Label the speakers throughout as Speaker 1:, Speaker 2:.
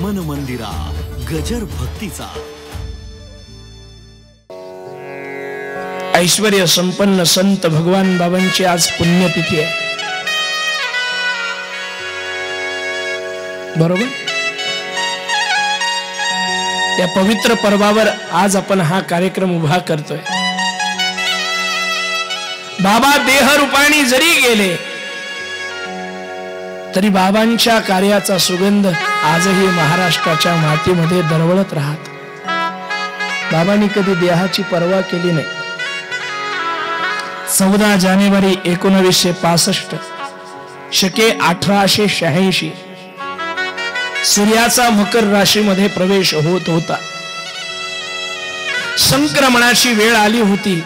Speaker 1: मन मंदिरा गजर भक्तीचा।
Speaker 2: ऐश्वर्य संपन्न संत भगवान बाबांची आज पुण्यतिथी आहे, बरोबर? या पवित्र पर्वावर आज आपण हा कार्यक्रम उभा करतोय। बाबा देह रूपाने जरी गेले तरी बाबांच्या कार्याचा सुगंध आजही महाराष्ट्राच्या मातीमध्ये दरवळत राहत। बाबांनी कधी देहाची पर्वा केली नाही। 14 जानेवारी 1965 शके 1886 सूर्याचा मकर राशीमध्ये प्रवेश होत होता। संक्रमणाची वेळ आली होती।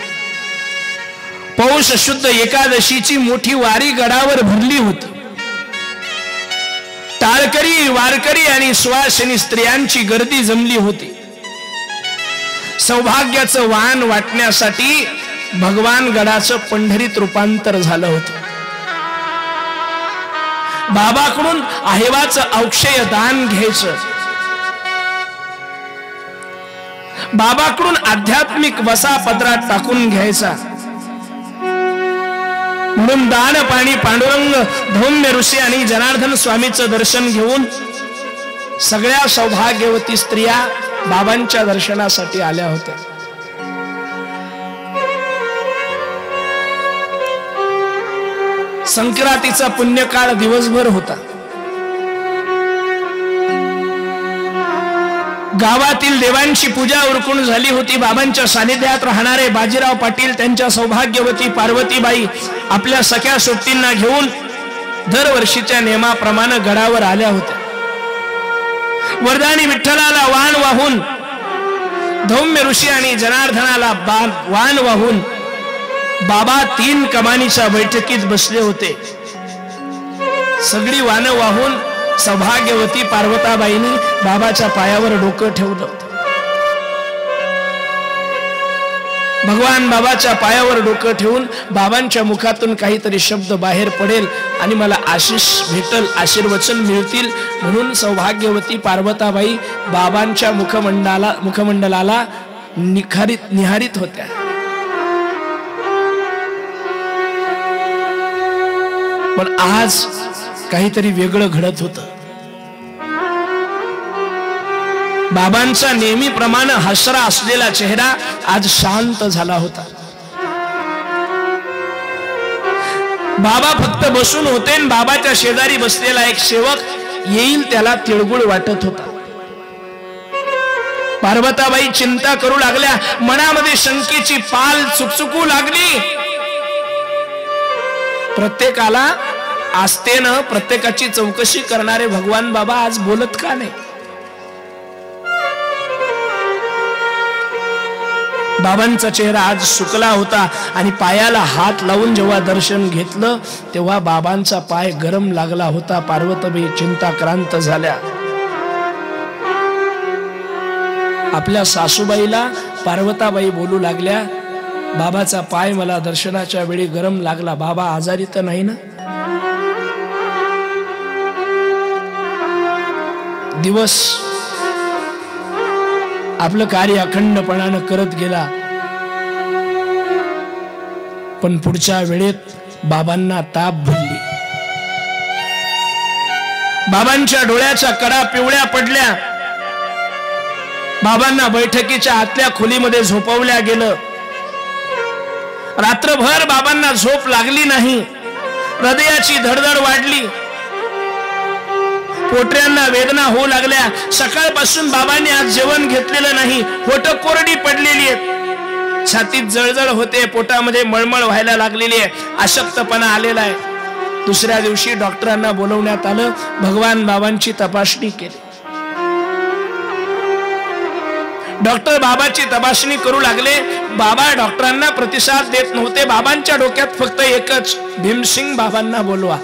Speaker 2: पौष शुद्ध एकादशीची मोठी वारी गडावर भरली होती। टाळकरी, वारकरी आणि सुवासिनी स्त्रियांची गर्दी जमली होती। सौभाग्याचं वाण वाटण्यासाठी भगवान गडाचं पंढरीत रूपांतर झालं होतं। बाबाकडून आहेवाचं अक्षय दान घ्यायचं, बाबाकडून आध्यात्मिक वसा पदरात टाकून घ्यायचा। म्हणून दान पाणी पांडुरंग, धौम्य ऋषी आणि जनार्दन स्वामीचं दर्शन घेऊन सगळ्या सौभाग्यवती स्त्रिया बाबांच्या दर्शनासाठी आल्या होत्या। संक्रांतीचा पुण्यकाळ दिवसभर होता। गावातील देवांची पूजा उरकून झाली होती। बाबांच्या सानिध्यात राहणारे बाजीराव पाटील त्यांच्या सौभाग्यवती पार्वतीबाई आपल्या सख्या सोबतींना घेऊन दरवर्षीच्या नियमाप्रमाणे गडावर आल्या होत्या। वरदानी विठ्ठलाला वाण वाहून, धौम्य ऋषी आणि जनार्दनाला वाण वाहून बाबा 3 कमानीच्या बैठकीत बसले होते। सगळी वाण वाहून सौभाग्यवती पार्वताबाईंनी बाबाच्या पायावर डोकं ठेवलं होतं। भगवान बाबाच्या पायावर डोकं ठेवून बाबांच्या मुखातून काहीतरी शब्द बाहेर पडेल आणि मला आशीष भेटल, आशीर्वचन मिळतील म्हणून सौभाग्यवती पार्वताबाई बाबांच्या मुखमंडलाला निहारित होत्या। पण आज काहीतरी वेगळं घडत होतं। बाबांचा नेहमीप्रमाणे हसरा असलेला चेहरा आज शांत झाला होता। बाबा फक्त बसून होते आणि बाबाच्या शेजारी बसलेला एक सेवक येईल त्याला तिळगुळ वाटत होता। पार्वताबाई चिंता करू लागल्या, मनामध्ये शंकेची पाल चुकचुकू लागली। प्रत्येकाला आस्थेनं प्रत्येकाची चौकशी करणारे भगवान बाबा आज बोलत का नाही? बाबांचा चेहरा आज सुकला होता आणि पायाला हात लावून जेव्हा दर्शन घेतलं तेव्हा बाबांचा पाय गरम लागला होता। पार्वतीबाई चिंताक्रांत झाल्या। आपल्या सासूबाईला पार्वताबाई बोलू लागल्या, बाबाचा पाय मला दर्शनाच्या वेळी गरम लागला, बाबा आजारी तर नाही ना? दिवस आपलं कार्य अखंडपणानं करत गेला, पण पुढच्या वेळेत बाबांना ताप भरली। बाबांच्या डोळ्याच्या कडा पिवळ्या पडल्या। बाबांना बैठकीच्या आतल्या खोलीमध्ये झोपवल्या गेलं। रात्रभर बाबांना झोप लागली नाही। हृदयाची धडधड वाढली, पोटऱ्यांना वेदना होऊ लागल्या। सकाळपासून बाबांनी आज जेवण घेतलेलं नाही, पोट कोरडी पडलेली आहेत, छातीत जळजळ होते, पोटामध्ये मळमळ व्हायला लागलेली आहे, अशक्तपणा आलेला आहे। दुसऱ्या दिवशी डॉक्टरांना बोलवण्यात आलं, भगवान बाबांची तपासणी केली। डॉक्टर बाबाची तपासणी करू लागले। बाबा डॉक्टरांना प्रतिसाद देत नव्हते। बाबांच्या डोक्यात फक्त एकच, भीमसिंग बाबांना बोलवा।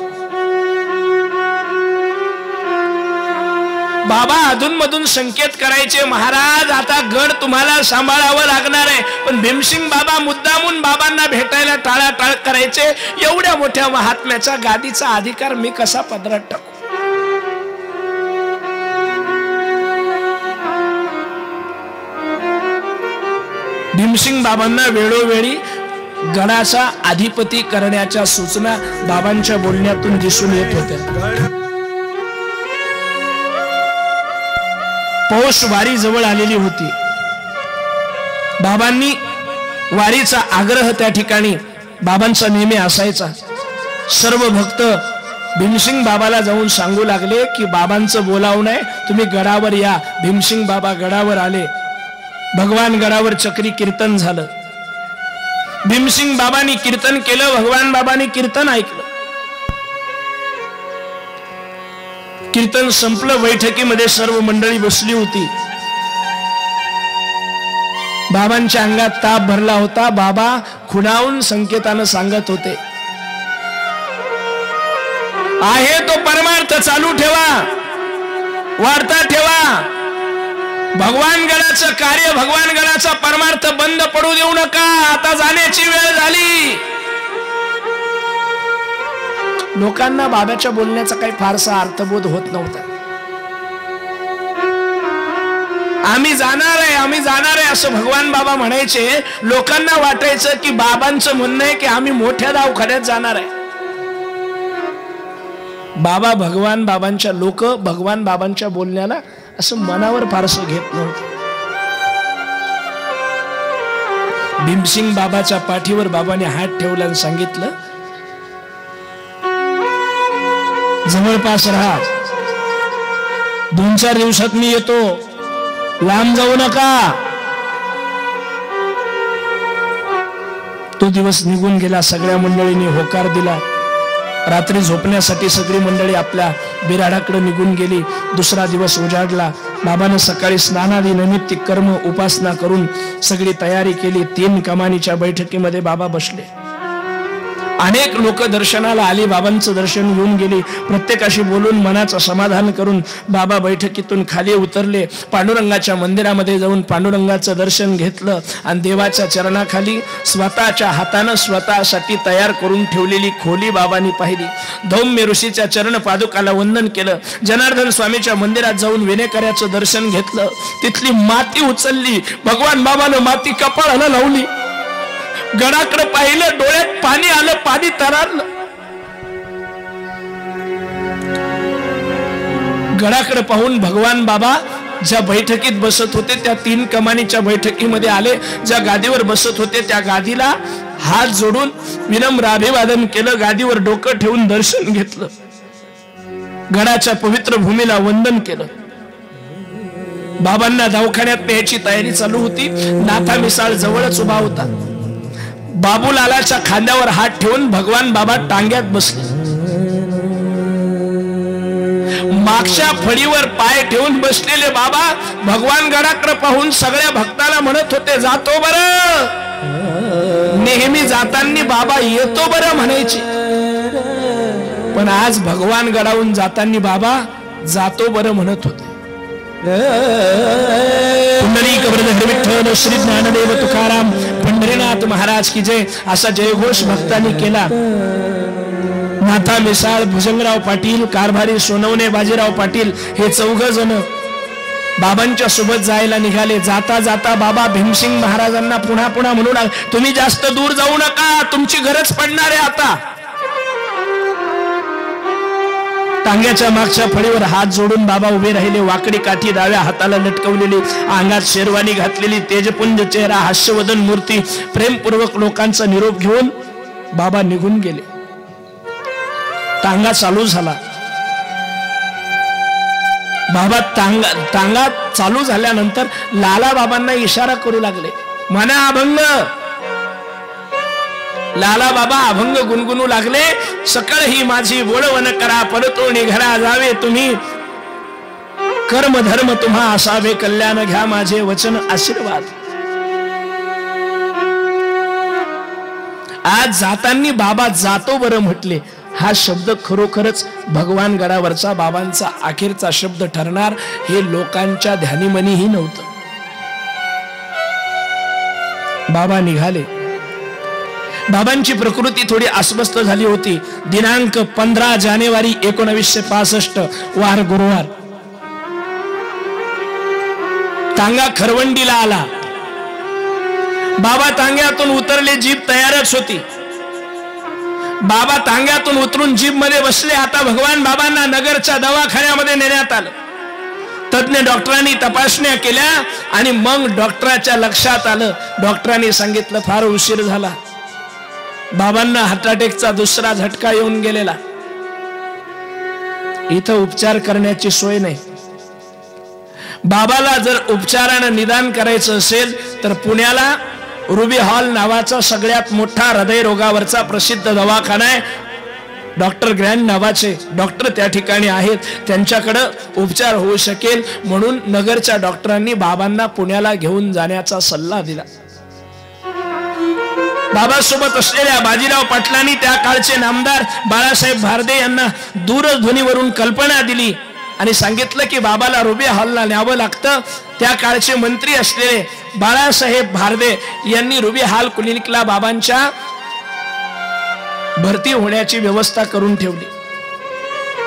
Speaker 2: बाबा अधूनमधून संकेत करायचे, महाराज आता गड तुम्हाला सांभाळावं लागणार आहे, पण भीमसिंग बाबा मुद्दामून बाबांना भेटायला टाळाटाळ करायचे। एवढ्या मोठ्या महात्म्याचा गादीचा अधिकार मी कसा पदरात टाकू? भीमसिंग बाबांना वेळोवेळी गडाचा अधिपती करण्याच्या सूचना बाबांच्या बोलण्यातून दिसून येत होत्या. पौष वारी जवळ आलेली होती. बाबांनी वारीचा आग्रह त्या ठिकाणी बाबांचा नेहमी असायचा. सर्व भक्त भीमसिंग बाबाला जाऊन सांगू लागले की बाबांचं बोलावून आहे, तुम्ही गडावर या. भीमसिंग बाबा गडावर आले. भगवान गडावर चक्री कीर्तन झालं. भीमसिंग बाबांनी कीर्तन केलं. भगवान बाबांनी कीर्तन ऐकलं. कीर्तन संपलं. बैठकीमध्ये सर्व मंडळी बसली होती. बाबांच्या अंगात ताप भरला होता. बाबा खुणावून संकेतानं सांगत होते, आहे तो परमार्थ चालू ठेवा, वाढता ठेवा. भगवान गडाचं कार्य, भगवान गडाचा परमार्थ बंद पडू देऊ नका. आता जाण्याची वेळ झाली. लोकांना बाबाच्या बोलण्याचा काही फारसा अर्थबोध होत नव्हता. आम्ही जाणार आहे, आम्ही जाणार आहे असं भगवान बाबा म्हणायचे. लोकांना वाटायचं की बाबांचं म्हणणं आहे की आम्ही मोठ्या दवाखान्यात जाणार आहे. बाबा भगवान बाबांच्या लोक भगवान बाबांच्या बोलण्याला असं मनावर फारसं घेत नव्हतं. भीमसिंग बाबाच्या पाठीवर बाबाने हात ठेवला आणि सांगितलं, जवळपास राहा. 2-4 दिवसात मी येतो, लांब जाऊ नका. तो दिवस निघून गेला. सगळ्या मंडळींनी होकार दिला. रात्री झोपण्यासाठी सगळी मंडळी आपल्या बिराडाकडे निघून गेली. दुसरा दिवस उजाडला. बाबानं सकाळी स्नानादी नैमित्तिक कर्म उपासना करून सगळी तयारी केली. 3 कमानीच्या बैठकीमध्ये बाबा बसले. अनेक लोक दर्शनाला आली. बाबांचं दर्शन घेऊन गेली. प्रत्येकाशी बोलून मनाचं समाधान करून बाबा बैठकीतून खाली उतरले. पांडुरंगाच्या मंदिरामध्ये जाऊन पांडुरंगाचं दर्शन घेतलं आणि देवाच्या चरणाखाली स्वतःच्या हातानं स्वतःसाठी तयार करून ठेवलेली खोली बाबांनी पाहिली. धौम्य ऋषीच्या चरण पादुकाला वंदन केलं. जनार्दन स्वामीच्या मंदिरात जाऊन विनेकऱ्याचं दर्शन घेतलं. तिथली माती उचलली. भगवान बाबानं माती कपाळाला लावली. गडाकडे पाहिलं, डोळ्यात पाणी आलं, पाणी तरारलं. गडाकडे पाहून भगवान बाबा ज्या बैठकीत बसत होते त्या 3 कमानीच्या बैठकीमध्ये आले. ज्या गादीवर बसत होते त्या गादीला हात जोडून विनम्र अभिवादन केलं. गादीवर डोकं ठेवून दर्शन घेतलं. गडाच्या पवित्र भूमीला वंदन केलं. बाबांना दवाखान्यात न्यायची तयारी चालू होती. नाथा मिसाळ जवळच उभा होता. बाबूलालाच्या खांद्यावर हात ठेवून भगवान बाबा टांग्यात बसले. मागच्या फळीवर पाय ठेवून बसलेले बाबा भगवान गडाकडे पाहून सगळ्या भक्ताला म्हणत होते, जातो बरं. नेहमी जाताना बाबा येतो बरं म्हणायचे, पण आज भगवान गडावून जाताना बाबा जातो बरं म्हणत होते. पुंडलिक वरद विठ्ठल श्री ज्ञानदेव तुकाराम पंढरीनाथ महाराज की जय असा जयघोष भक्तांनी केला. नाथा मिसाळ, भुजंगराव पाटील, कारभारी सोनवणे बाजीराव पाटील हे 4 जण बाबांच्या सोबत जायला निघाले. जाता जाता बाबा भीमसिंग महाराजांना पुन्हा पुन्हा म्हणू लागले, तुम्ही जास्त दूर जाऊ नका, तुमची गरज पडणार आहे. आता टांग्याच्या मागच्या फळीवर हात जोडून बाबा उभे राहिले. वाकडी काठी डाव्या हाताला लटकवलेली, अंगात शेरवानी घातलेली, तेजपुंज चेहरा, हास्यवदन मूर्ती, प्रेमपूर्वक लोकांचा निरोप घेऊन बाबा निघून गेले. टांगा चालू झाला. बाबा टांगा चालू झाल्यानंतर लाला बाबांना इशारा करू लागले, म्हणा अभंग. लाला बाबा अभंग गुणगुणू लागले. सकळ ही माझी बोळवण करा, परतो निघरा जावे तुम्ही. कर्म धर्म तुम्हा असावे, कल्याण घ्या माझे वचन आशीर्वाद. आज जाताना बाबा जातो बरं म्हटले. हा शब्द खरोखरच भगवान गडावरचा बाबांचा अखेरचा शब्द ठरणार हे लोकांच्या ध्यानीमनीही नव्हतं. बाबा निघाले. बाबांची प्रकृती थोडी अस्वस्थ झाली होती. दिनांक 15 जानेवारी 1965 वार गुरुवार. टांगा खरवंडीला आला. बाबा तांग्यातून उतरले, जीप तयारच होती. बाबा तांग्यातून उतरून जीप मध्ये बसले. आता भगवान बाबांना नगरच्या दवाखान्यामध्ये नेण्यात आलं. तज्ञ डॉक्टरांनी तपासण्या केल्या आणि मग डॉक्टरांच्या लक्षात आलं. डॉक्टरांनी सांगितलं फार उशीर झाला, बाबांना हार्ट अटॅकचा दुसरा झटका येऊन गेलेला, इथं उपचार करण्याची सोय नाही. बाबाला जर उपचारानं निदान करायचं असेल तर पुण्याला रुबी हॉल नावाचा सगळ्यात मोठा हृदयरोगावरचा प्रसिद्ध दवाखाना आहे. डॉक्टर ग्रँड नावाचे डॉक्टर त्या ठिकाणी आहेत, त्यांच्याकडे उपचार होऊ शकेल म्हणून नगरच्या डॉक्टरांनी बाबांना पुण्याला घेऊन जाण्याचा सल्ला दिला. बाबासोबत असलेल्या बाजीराव पाटलांनी त्या काळचे नामदार बाळासाहेब भारदे यांना दूरध्वनीवरून कल्पना दिली आणि सांगितलं की बाबाला रुबी हॉलला न्यावं लागतं. त्या काळचे मंत्री असलेले बाळासाहेब भारदे यांनी रुबी हॉल क्लिनिकला बाबांच्या भरती होण्याची व्यवस्था करून ठेवली.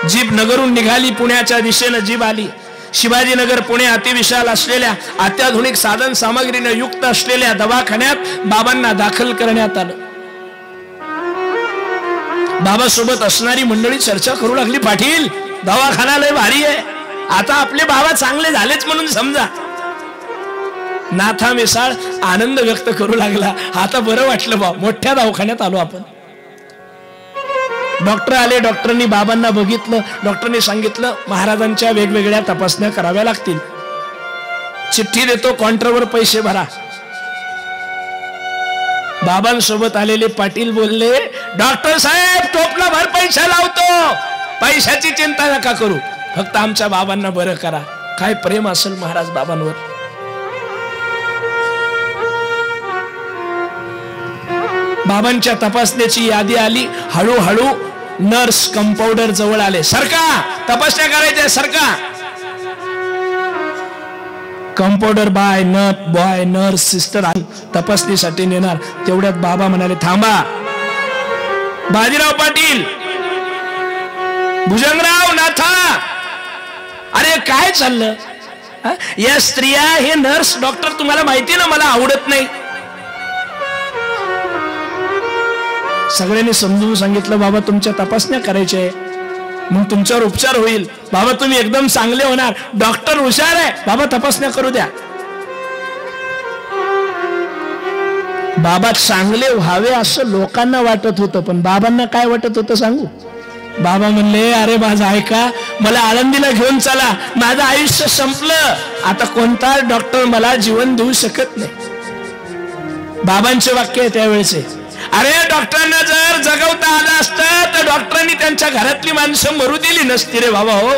Speaker 2: जीप नगरून निघाली, पुण्याच्या दिशेनं जीप आली. शिवाजीनगर पुणे अतिविशाल असलेल्या अत्याधुनिक साधन सामग्रीने युक्त असलेल्या दवाखान्यात बाबांना दाखल करण्यात आलं. बाबासोबत असणारी मंडळी चर्चा करू लागली, पाटील दवाखाना लय भारी आहे, आता आपले बाबा चांगले झालेच म्हणून समजा. नाथा मिसाळ आनंद व्यक्त करू लागला, आता बरं वाटलं बा, मोठ्या दवाखान्यात आलो आपण. डॉक्टर आले, डॉक्टरांनी बाबांना बघितलं. डॉक्टरांनी सांगितलं महाराजांच्या वेगवेगळ्या तपासण्या कराव्या लागतील, चिठ्ठी देतो, काउंटरवर पैसे भरा. बाबांसोबत आलेले पाटील बोलले, डॉक्टर साहेब टोपला भर पैसा लावतो, पैशाची चिंता नका करू, फक्त आमच्या बाबांना बरं करा. काय प्रेम असेल महाराज बाबांवर. बाबांच्या तपासण्याची यादी आली. हळूहळू नर्स कंपाऊंडर जवळ आले. सरका, तपासण्या करायच्या, सरका. कंपाऊंडर बॉय नर्स सिस्टर तपासणीसाठी नेणार. तेवढ्यात बाबा म्हणाले, थांबा. बाजीराव पाटील, भुजंगराव, नाथा, अरे काय चाललं? या स्त्रिया, हे नर्स डॉक्टर तुम्हाला माहिती ना मला आवडत नाही. सगळ्यांनी समजून सांगितलं, बाबा तुमच्या तपासण्या करायच्या आहे, मग तुमच्यावर उपचार होईल. बाबा तुम्ही एकदम चांगले होणार, डॉक्टर हुशार आहे, बाबा तपासण्या करू द्या. बाबा चांगले व्हावे असं लोकांना वाटत होतं, पण बाबांना काय वाटत होतं सांगू? बाबा म्हणले, अरे माझं ऐका, मला आळंदीला घेऊन चला, माझं आयुष्य संपलं, आता कोणता डॉक्टर मला जीवन देऊ शकत नाही. बाबांचे वाक्य आहे त्यावेळेचे. अरे डॉक्टरांना जर जगवता आलं असतं तर डॉक्टरांनी त्यांच्या घरातली माणसं मरू दिली नसती रे बाबा. हो,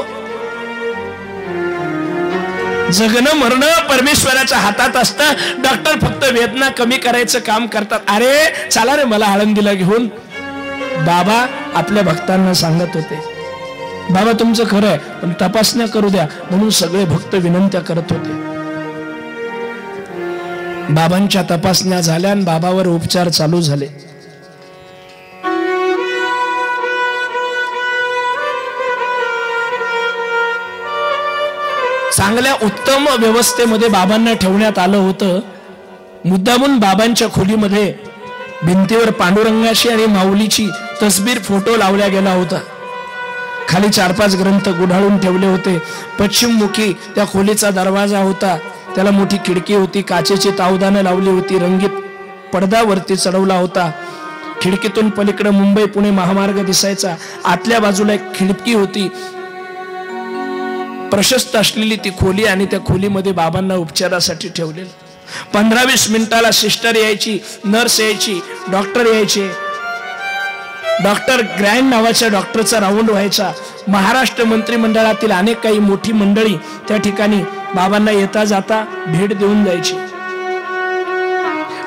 Speaker 2: जगणं मरणं परमेश्वराच्या हातात असतं, डॉक्टर फक्त वेदना कमी करायचं काम करतात. अरे चला रे मला आळंदीला घेऊन. बाबा आपल्या भक्तांना सांगत होते, बाबा तुमचं खरं आहे, पण तपासण्या करू द्या म्हणून सगळे भक्त विनंत्या करत होते. बाबांच्या तपासण्या झाल्या आणि बाबावर उपचार चालू झाले. चांगल्या उत्तम व्यवस्थेमध्ये बाबांना ठेवण्यात आलं होतं. मुद्दामून बाबांच्या खोलीमध्ये भिंतीवर पांडुरंगाची आणि माऊलीची तस्बीर फोटो लावल्या गेला होता. खाली 4-5 ग्रंथ गुढाळून ठेवले होते. पश्चिममुखी त्या खोलीचा दरवाजा होता, त्याला मोठी खिडकी होती, काचेची तावदानं लावली होती, रंगीत पडदा वरती चढवला होता. खिडकीतून पलीकडे मुंबई पुणे महामार्ग दिसायचा. आतल्या बाजूला एक खिडकी होती, प्रशस्त असलेली ती खोली, आणि त्या खोलीमध्ये बाबांना उपचारासाठी ठेवलेलं. 15-20 मिनिटाला सिस्टर यायची, नर्स यायची, डॉक्टर यायचे. डॉक्टर ग्रँड नावाच्या डॉक्टरचा राऊंड व्हायचा. महाराष्ट्र मंत्रिमंडळातील अनेक काही मोठी मंडळी त्या ठिकाणी बाबांना येता जाता भेट देऊन जायची.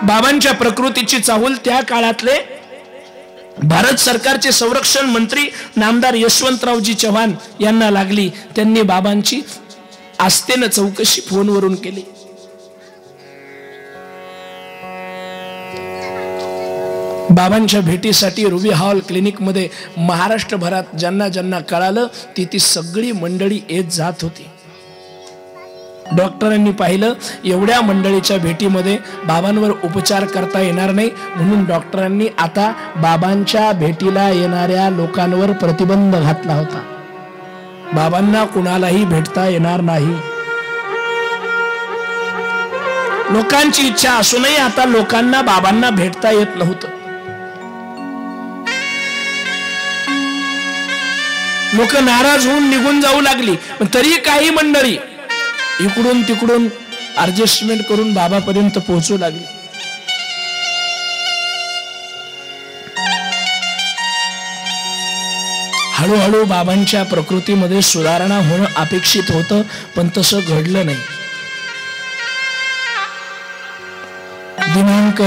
Speaker 2: बाबांच्या प्रकृतीची चाहूल त्या काळातले भारत सरकारचे संरक्षण मंत्री नामदार यशवंतरावजी चव्हाण यांना लागली. त्यांनी बाबांची आस्थेनं चौकशी फोनवरून केली. बाबांच्या भेटीसाठी रुबी हॉल क्लिनिक मध्ये महाराष्ट्रभरात ज्यांना ज्यांना कळालं ती सगळी मंडळी येत जात होती. डॉक्टरांनी पाहिलं एवढ्या मंडळीच्या भेटीमध्ये बाबांवर उपचार करता येणार नाही, म्हणून डॉक्टरांनी आता बाबांच्या भेटीला येणाऱ्या लोकांवर प्रतिबंध घातला होता. बाबांना कुणालाही भेटता येणार नाही. लोकांची इच्छा असूनही आता लोकांना बाबांना भेटता येत नव्हतं. लोक नाराज होऊन निघून जाऊ लागली, पण तरी काही मंडळी इकडून तिकडून ऍडजस्टमेंट करून बाबापर्यंत पोहोचू लागली. हळूहळू बाबांच्या प्रकृतीमध्ये सुधारणा होणं अपेक्षित होतं, पण तसं घडलं नाही. दिनांक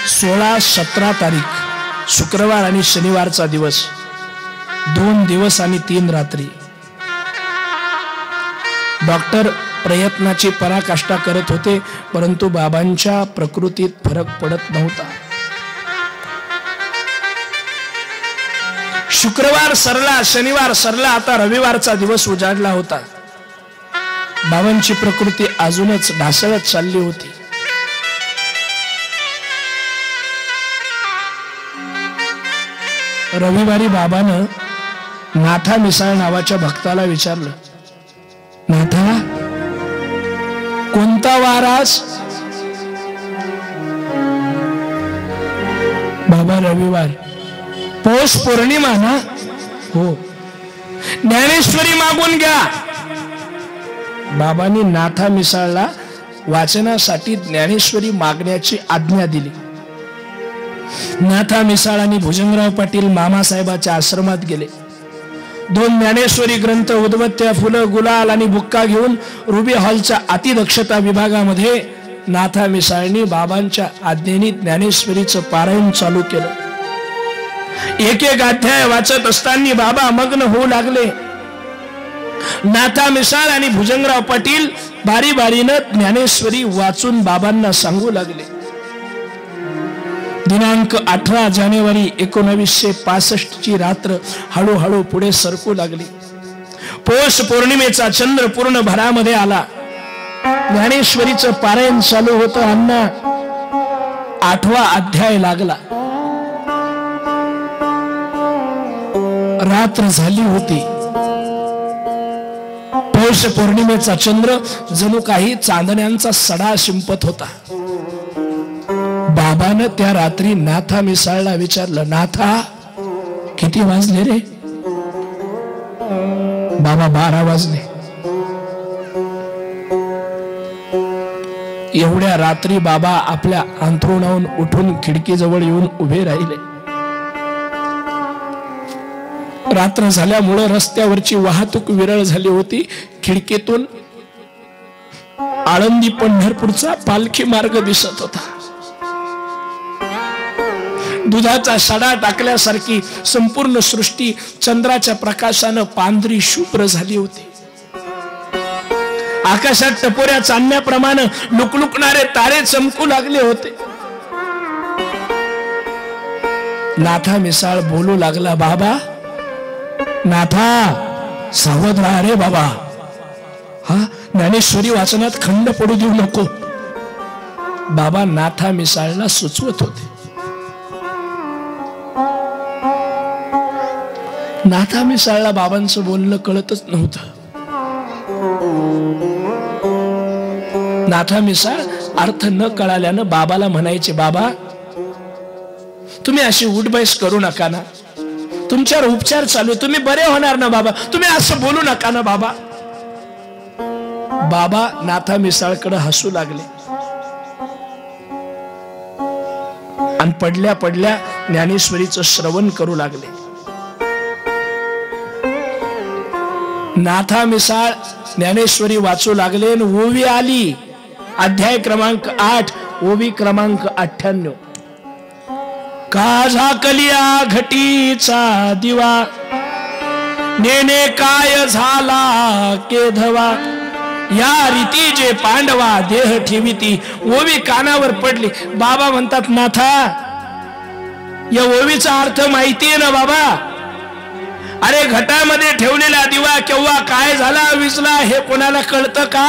Speaker 2: 16-17 तारीख शुक्रवार आणि शनिवारचा दिवस, 2 दिवस आणि 3 रात्री डॉक्टर प्रयत्नाची पराकाष्ठा करत होते, परंतु बाबांच्या प्रकृतीत फरक पडत नव्हता. शुक्रवार सरला, शनिवार सरला, आता रविवारचा दिवस उजाडला होता. बाबांची प्रकृती अजूनच ढासळत चालली होती. रविवारी बाबानं नाथा मिसाळ नावाच्या भक्ताला विचारलं, नाथा, कोणता वार आज? बाबा, रविवार. पौष पौर्णिमा ना? हो. ज्ञानेश्वरी मागून घ्या. बाबांनी नाथा मिसाळला वाचनासाठी ज्ञानेश्वरी मागण्याची आज्ञा दिली. नाथा मिसाळ आणि भुजंगराव पाटील मामासाहेबाच्या आश्रमात गेले. 2 ज्ञानेश्वरी ग्रंथ, उदबत्त्या, फुलं, गुलाल आणि बुक्का घेऊन रुबी हॉलच्या अतिदक्षता विभागामध्ये नाथा मिसाळनी बाबांच्या आज्ञेने ज्ञानेश्वरीचं पारायण चालू केलं. एक एक अध्याय वाचत असताना बाबा मग्न होऊ लागले. नाथा मिसाळ आणि भुजंगराव पाटील बारी बारीनं ज्ञानेश्वरी वाचून बाबांना सांगू लागले. दिनांक 18 जानेवारी 1965 ची रात्र हळूहळू पुढे सरकू लागली. पौष पौर्णिमेचा चंद्र पूर्ण भरामध्ये आला. ज्ञानेश्वरीचं पारायण चालू होतं. अण्णा 8वा अध्याय लागला. रात्र झाली होती. पौष पौर्णिमेचा चंद्र जणू काही चांदण्यांचा सडा शिंपत होता. बाबानं त्या रात्री नाथा मिसाळला विचारलं, नाथा, किती वाजले रे? बाबा, 12 वाजले. एवढ्या रात्री बाबा आपल्या अंथरुणावरून उठून खिडकीजवळ येऊन उभे राहिले. रात्र झाल्यामुळे रस्त्यावरची वाहतूक विरळ झाली होती. खिडकीतून आळंदी पंढरपूरचा पालखी मार्ग दिसत होता. दुधाचा सडा टाकल्यासारखी संपूर्ण सृष्टी चंद्राच्या प्रकाशानं पांढरी शुभ्र झाली होती. आकाशात टपोऱ्या चांदण्याप्रमाणे लुकलुकणारे तारे चमकू लागले होते. नाथा मिसाळ बोलू लागला, बाबा, नाथा, सावध राहा रे बाबा. हा, ज्ञानेश्वरी वाचनात खंड पडू देऊ नको. बाबा नाथा मिसाळला सुचवत होते. नाथा मिसाळला बाबांचं बोलणं कळतच नव्हतं. नाथा मिसाळ अर्थ न कळाल्यानं बाबाला म्हणायचे, बाबा, तुम्ही अशी उठबैस करू नका ना, तुमच्यावर उपचार चालू, तुम्ही बरे होणार ना बाबा, तुम्ही असं बोलू नका ना बाबा. बाबा नाथा मिसाळकडे हसू लागले आणि पडल्या पडल्या ज्ञानेश्वरीचं श्रवण करू लागले. नाथा मिसाळ ज्ञानेश्वरी वाचू लागले. ओवी आली, अध्याय क्रमांक 8, ओवी क्रमांक 98. का झाकलिया घटीचा दिवा, नेने काय झाला केधवा, या रीती जे पांडवा देह ठेविती. ओवी कानावर पडली. बाबा म्हणतात, नाथा, या ओवीचा अर्थ माहितीये ना बाबा? अरे, घटामध्ये ठेवलेला दिवा केव्हा काय झाला विजला हे कोणाला कळतं का?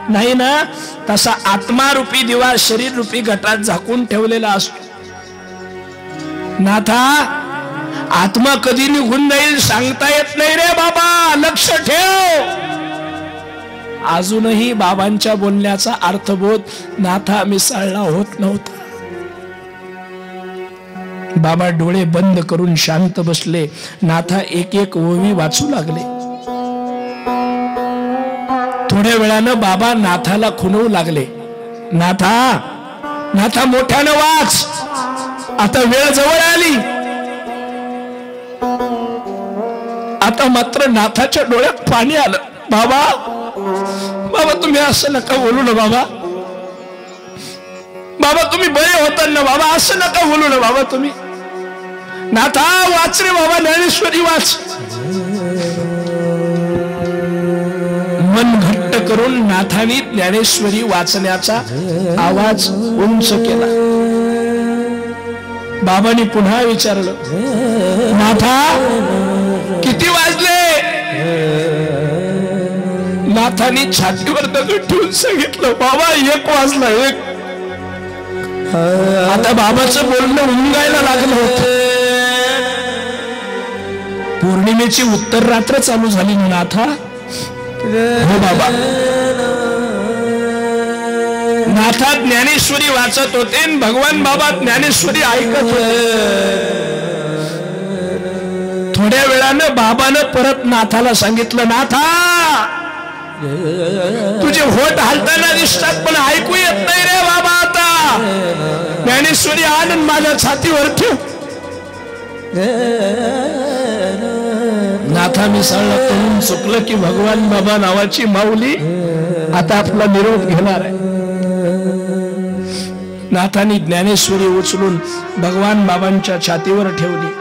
Speaker 2: नाही ना, तसा आत्मारूपी दिवा शरीर रूपी घटात झाकून ठेवलेला असतो. नाथा, आत्मा कधी निघून जाईल सांगता येत नाही रे बाबा, लक्ष ठेव. अजूनही बाबांच्या बोलण्याचा अर्थबोध नाथा मिसळला होत नव्हता. बाबा डोळे बंद करून शांत बसले. नाथा एक एक ओवी वाचू लागले. थोड्या वेळानं बाबा नाथाला खुणवू लागले. नाथा, नाथा मोठ्यानं वाच, आता वेळ जवळ आली. आता मात्र नाथाच्या डोळ्यात पाणी आलं. बाबा, बाबा तुम्ही असं नका बोलू ना बाबा. बाबा तुम्ही बरे होता ना बाबा, असं नका बोलू ना बाबा तुम्ही. नाथा वाच रे बाबा, ज्ञानेश्वरी वाच. मन घट्ट करून नाथाने ज्ञानेश्वरी वाचण्याचा आवाज उंच केला. बाबांनी पुन्हा विचारलं, नाथा किती वाजले? नाथाने छातीवर दगड ठेवून सांगितलं, बाबा 1 वाजला 1. आता बाबाचं बोलणं उंगायला लागलं होतं. पौर्णिमेची उत्तर रात्र चालू झाली. नाथा, हो बाबा. नाथा ज्ञानेश्वरी वाचत होते आणि भगवान बाबा ज्ञानेश्वरी ऐकत होते. थोड्या वेळानं बाबानं परत नाथाला सांगितलं, नाथा तुझे होठ हालताना दिसतात पण ऐकू येत नाही रे बाबा. आता ज्ञानेश्वरी आनंद माझ्या छातीवर ठेव. नाथा मिसळला करून चुकलं की भगवान बाबा नावाची माऊली आता आपला निरोप घेणार आहे. नाथाने ज्ञानेश्वरी उचलून भगवान बाबांच्या छातीवर ठेवली.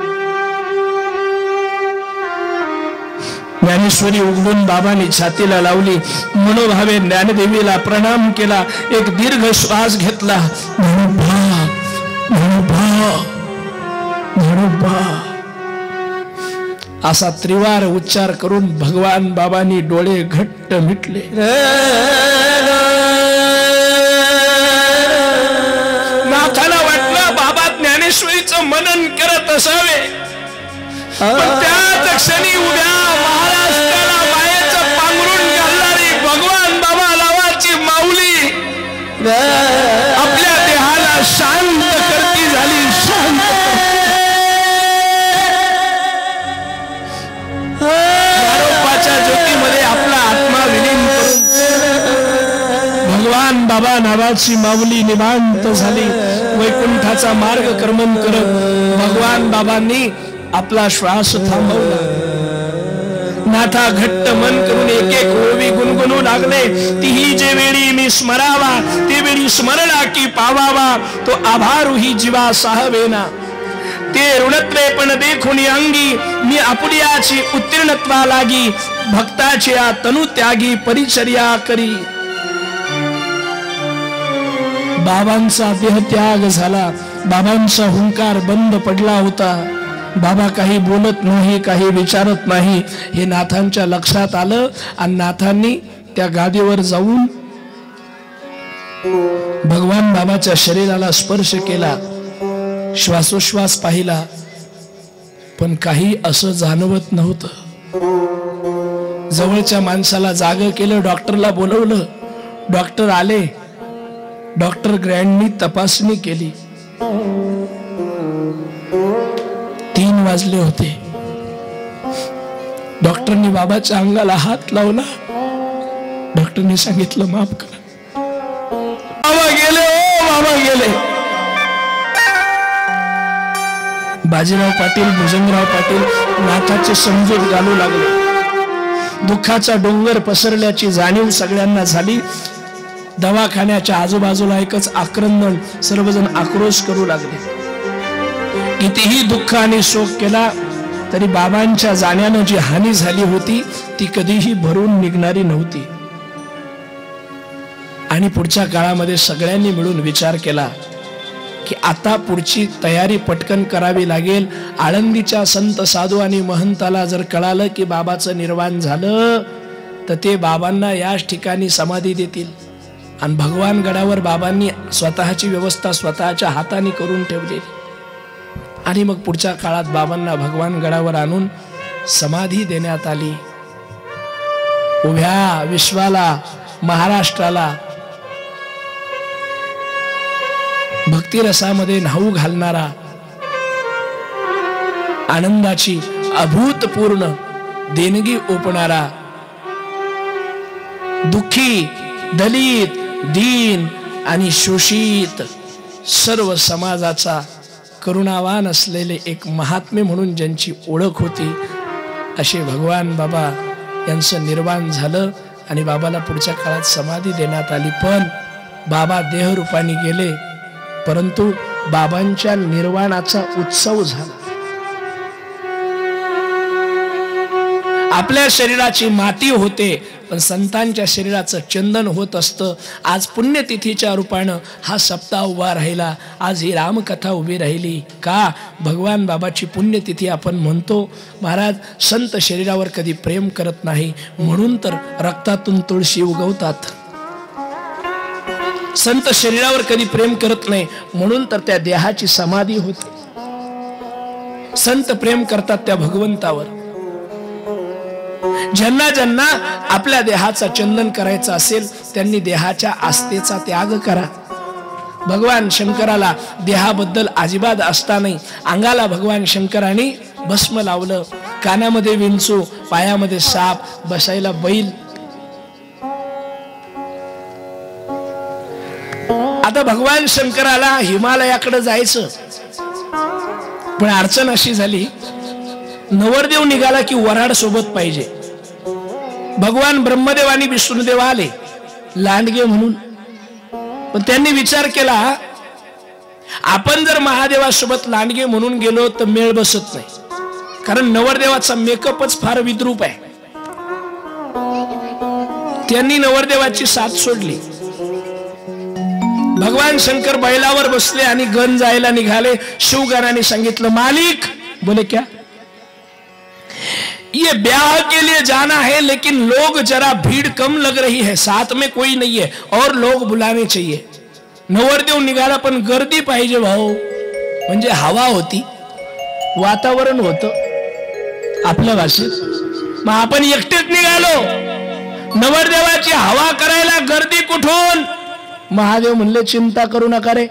Speaker 2: ज्ञानेश्वरी उघडून बाबांनी छातीला लावली. मनोभावे ज्ञानदेवीला प्रणाम केला. एक दीर्घ श्वास घेतला. धनुभा, धनुभा, धनुभा असा त्रिवार उच्चार करून भगवान बाबांनी डोळे घट्ट मिटले. नाथाला वाटलं बाबा ज्ञानेश्वरीचं मनन करत असावे, पण त्याच क्षणी उद्या महाराष्ट्राला मायेचं पांघरून घालणारी भगवान बाबा नावाची माऊली आपल्या देहाला शांत करती झाली. शांत आरोपाच्या ज्योतीमध्ये आपला आत्मा विलीन करून भगवान बाबा नावाची माऊली निवांत झाली. वैकुंठाचा मार्ग क्रमण करत भगवान बाबांनी आपला श्वास थांबवला. नाथा घट्ट मन करून एक एक ओवी गुणगुणू लागले. तीही जे वेळी मी स्मरावा, ते वेळी स्मरणा की पावावा, तो आभारूही जीवा साहवेना. ते ऋणत्वे पण देखून अंगी, मी आपुल्याची उत्तीर्णत्वा लागी. भक्ताची तनु त्यागी परिचर्या करी. बाबांचा देहत्याग झाला. बाबांचा हुंकार बंद पडला होता. बाबा काही बोलत नाही, काही विचारत नाही, हे नाथांच्या लक्षात आलं. आणि नाथांनी त्या गादीवर जाऊन भगवान बाबाच्या शरीराला स्पर्श केला. श्वासोश्वास पाहिला, पण काही असं जाणवत नव्हतं. जवळच्या माणसाला जाग केलं. डॉक्टरला बोलवलं. डॉक्टर आले. डॉक्टर ग्रँडनी तपासणी केली. 3 वाजले होते. डॉक्टरनी बाबाच्या अंगाला हात लावला. डॉक्टरनी सांगितलं, माफ करा, बाबा गेले. ओ बाबा गेले. बाजीराव पाटील, भुजंगराव पाटील नाथाचे समजूत घालू लागले. दुःखाचा डोंगर पसरल्याची जाणीव सगळ्यांना झाली. दवाखान्याच्या आजूबाजूला एकच आक्रंदन. सर्वजण आक्रोश करू लागले. कितीही दुःख आणि शोक केला तरी बाबांच्या जाण्यानं जी हानी झाली होती ती कधीही भरून निघणारी नव्हती. आणि पुढच्या काळामध्ये सगळ्यांनी मिळून विचार केला की आता पुढची तयारी पटकन करावी लागेल. आळंदीच्या संत साधू आणि महंताला जर कळालं की बाबाचं निर्वाण झालं तर ते बाबांना याच ठिकाणी समाधी देतील. आणि भगवान गडावर बाबांनी स्वतःची व्यवस्था स्वतःच्या हाताने करून ठेवली. आणि मग पुढच्या काळात बाबांना भगवान गडावर आणून समाधी देण्यात आली. उभ्या विश्वाला, महाराष्ट्राला भक्तिरसामध्ये न्हाऊ घालणारा, आनंदाची अभूतपूर्ण देणगी ओपणारा, दुःखी, दलित, दीन आणि शोषित सर्व समाजाचा करुणावान असलेले एक महात्मे म्हणून ज्यांची ओळख होती, असे भगवान बाबा यांचं निर्वाण झालं. आणि बाबाला पुढच्या काळात समाधी देण्यात आली. पण बाबा देहरूपाने गेले, परंतु बाबांच्या निर्वाणाचा उत्सव झाला. आपल्या शरीराची माती होते, पण संतांच्या शरीराचं चंदन होत असतं. आज पुण्यतिथीच्या रूपानं हा सप्ताह उभा राहिला. आज ही रामकथा उभी राहिली का? भगवान बाबाची पुण्यतिथी आपण म्हणतो. महाराज संत शरीरावर कधी प्रेम करत नाही, म्हणून तर रक्तातून तुळशी उगवतात. संत शरीरावर कधी प्रेम करत नाही, म्हणून तर त्या देहाची समाधी होते. संत प्रेम करतात त्या भगवंतावर. ज्यांना ज्यांना आपल्या देहाचा चंदन करायचा असेल, त्यांनी देहाच्या आस्थेचा त्याग करा. भगवान शंकराला देहाबद्दल अजिबात आस्था नाही. अंगाला भगवान शंकरांनी भस्म लावलं, कानामध्ये विंचू, पायामध्ये साप, बसायला बैल. आता भगवान शंकराला हिमालयाकडे जायचं, पण अडचण अशी झाली, नवरदेव निघाला की वराड सोबत पाहिजे. भगवान ब्रह्मदेव आणि विष्णुदेव आले लांडगे म्हणून, पण त्यांनी विचार केला, आपण जर महादेवासोबत लांडगे म्हणून गेलो तर मेळ बसत नाही, कारण नवरदेवाचा मेकअपच फार विद्रूप आहे. त्यांनी नवरदेवाची साथ सोडली. भगवान शंकर बैलावर बसले आणि गण जायला निघाले. शिवगणाने सांगितलं, मालिक. बोले क्या? ये ब्याह के लिए जाना है, लेकिन लोग जरा भीड़ कम लग रही है, साथ में कोई नहीं है और लोग बुलाने चाहिए. नवरदेव निघाला, पण गर्दी पाहिजे भाऊ. म्हणजे हवा होती, वातावरण होतं आपल्या भाषेत. मग आपण एकटेच निघालो, नवरदेवाची हवा करायला गर्दी कुठून? महादेव म्हणले, चिंता करू नका रे,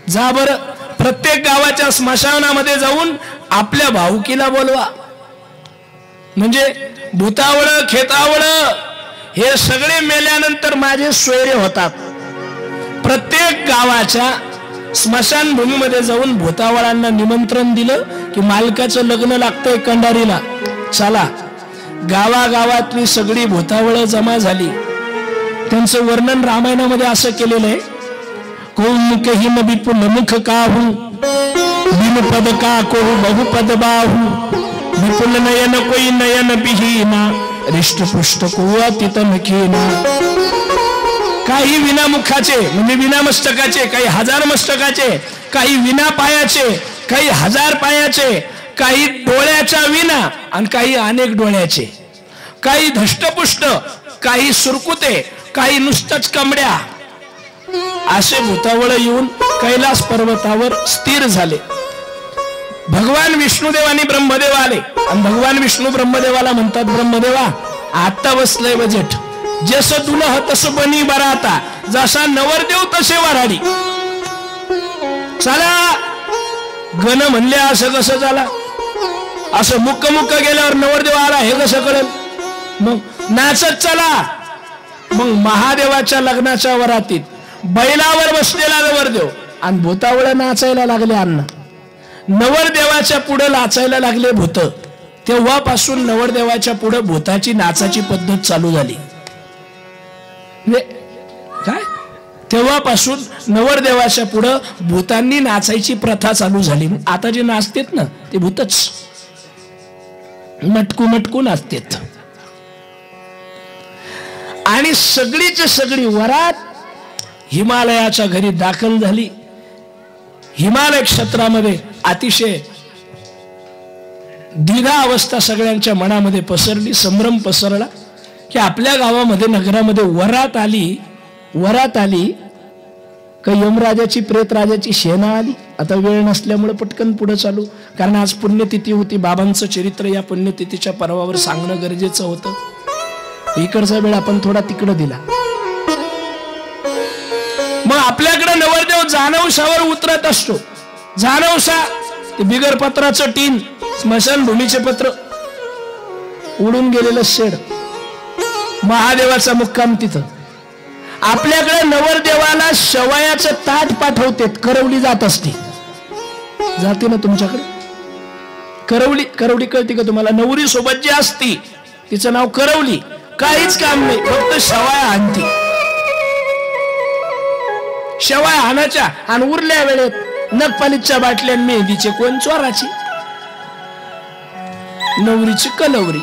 Speaker 2: जा बरं प्रत्येक गावाच्या स्मशानामध्ये जाऊन आपल्या भाऊकीला बोलवा. म्हणजे भूतावळ, खेतावळ हे सगळे मेल्यानंतर माझे सोयरे होतात. प्रत्येक गावाच्या स्मशानभूमीमध्ये जाऊन भूतावळांना निमंत्रण दिलं की मालकाचं लग्न लागतंय कंडारीला, चला. गावागावातली सगळी भूतावळ जमा झाली. त्यांचं वर्णन रामायणामध्ये असं केलेलं आहे, कोण कही न विपुल मुख काहू, बिन पद का को बहुपद बाहू, विपुल नयन कोई नयन बिहीना, रिष्ट पुष्ट को अतित नखीना. काही विना मुखाचे म्हणजे विना मस्तकाचे, काही हजार मस्तकाचे, काही विना पायाचे, काही हजार पायाचे, काही डोळ्याच्या विना आणि काही अनेक डोळ्याचे, काही धष्टपुष्ट, काही सुरकुते, काही नुसतच कमड्या, असे भूतावळ येऊन कैलास पर्वतावर स्थिर झाले. भगवान विष्णुदेव आणि ब्रह्मदेव आले आणि भगवान विष्णू ब्रह्मदेवाला म्हणतात, ब्रह्मदेवा आता बसलंय बजेट, जसं दुलह तसं बनी बराता, जसा नवरदेव तसे वराडी. चला. गण म्हणले, असं कसं झाला? असं मुक्क मुक्क गेल्यावर नवरदेव आला हे कसं कळेल? मग नाचत चला. मग महादेवाच्या लग्नाच्या वरातीत बैलावर बसलेला नवरदेव आणि भूतावळ नाचायला लागले. अण्णा नवरदेवाच्या पुढे नाचायला लागले भूत. तेव्हापासून नवरदेवाच्या पुढे भूताची नाचाची पद्धत चालू झाली. काय? तेव्हापासून नवरदेवाच्या पुढे भूतांनी नाचायची प्रथा चालू झाली. आता जे नाचतेत ना ते भूतच मटकू मटकू नाचतेत. आणि सगळीच सगळी वरात हिमालयाच्या घरी दाखल झाली. हिमालय क्षेत्रामध्ये अतिशय द्विधा अवस्था सगळ्यांच्या मनामध्ये पसरली, संभ्रम पसरला. की आपल्या गावामध्ये नगरामध्ये वरात आली का यमराजाची प्रेतराजाची सेना आली. आता वेळ नसल्यामुळे पटकन पुढे चालू, कारण आज पुण्यतिथी होती. बाबांचं चरित्र या पुण्यतिथीच्या पर्वावर सांगणं गरजेचं होतं. इकडचा वेळ आपण थोडा तिकडं दिला. मग आपल्याकडे नवरदेव जानवसावर उतरत असतो. जानवसा ते बिगर पत्राचं टीन, स्मशानभूमीचे पत्र, उडून गेलेलं शेड, महादेवाचा मुक्काम तिथं. आपल्याकडे नवरदेवाला शेवयाचं ताट पाठवते. करवली जात असते, जाते ना तुमच्याकडे करवली कळते का तुम्हाला? नवरी सोबत जी असती तिचं नाव करवली. काहीच काम नाही, फक्त शेवया आणती. शेवया आणायच्या आणि उरल्या वेळेत नखपालिशच्या बाटल्या मेहंदीचे कोण चोराची. नवरीची कलवरी.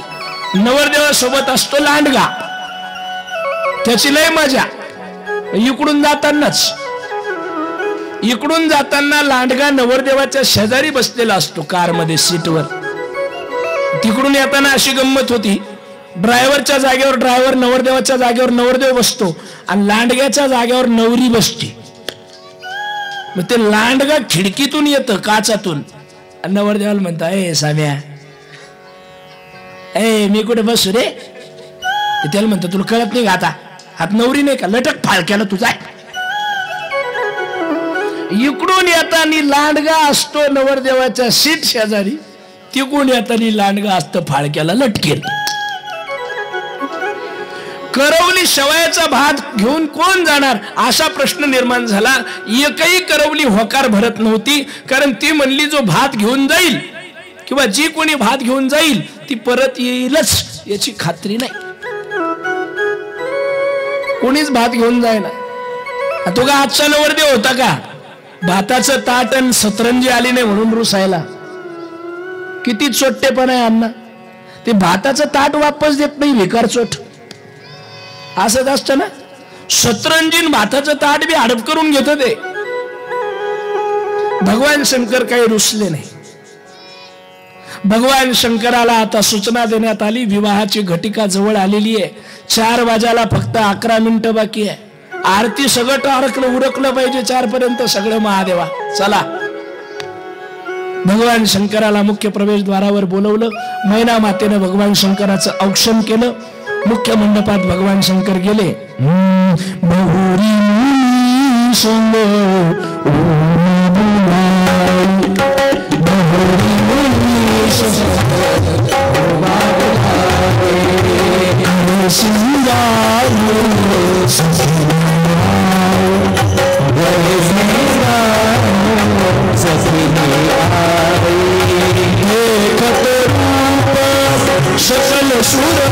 Speaker 2: नवरदेवासोबत असतो लांडगा, त्याची लय मजा. इकडून जाताना लांडगा नवरदेवाच्या शेजारी बसलेला असतो कारमध्ये सीटवर. तिकडून येताना अशी गंमत होती, ड्रायव्हरच्या जागेवर ड्रायव्हर, नवरदेवाच्या जागेवर नवरदेव बसतो आणि लांडग्याच्या जागेवर नवरी बसते. मग ते लांडगा खिडकीतून येतं, काचातून, आणि नवरदेवाला म्हणता, ए साम्या, ए मी कुठे बसू रे? त्याला म्हणतो, तुला कळत नाही का आता? हात नवरी नाही का? लटक फाळक्याला तुझा. इकडून येताना लांडगा असतो नवरदेवाच्या सीट शेजारी, तिकडून येताना लांडगा असतो फाळक्याला लटकेल. करवली शेवयाचा भात घेऊन कोण जाणार असा प्रश्न निर्माण झाला. एकही करवली होकार भरत नव्हती, कारण ती म्हणली जो भात घेऊन जाईल किंवा जी कोणी भात घेऊन जाईल ती परत येईलच याची खात्री नाही. कोणीच भात घेऊन जायला. तो का आजचा नवरदेव होता का? भाताचं ताट आणि सतरंजी आली नाही म्हणून रुसायला. किती चोट्टेपणा आहे अण्णा. ते भाताचं ताट वापस देत नाही, भिकार चोट. असंच असतं ना. सतरंजीन भाताचं ताट बी हडप करून घेत ते. भगवान शंकर काही रुसले नाही. भगवान शंकराला आता सूचना देण्यात आली, विवाहाची घटिका जवळ आलेली आहे. 4 वाजायला फक्त 11 मिनिटं बाकी आहे. आरती सगळं उरकलं पाहिजे 4 पर्यंत सगळं. महादेवा चला. भगवान शंकराला मुख्य प्रवेशद्वारावर बोलवलं. मैना मातेनं भगवान शंकराचं औक्षण केलं. मुख्य मंडपात भगवान शंकर गेले. सकल सुर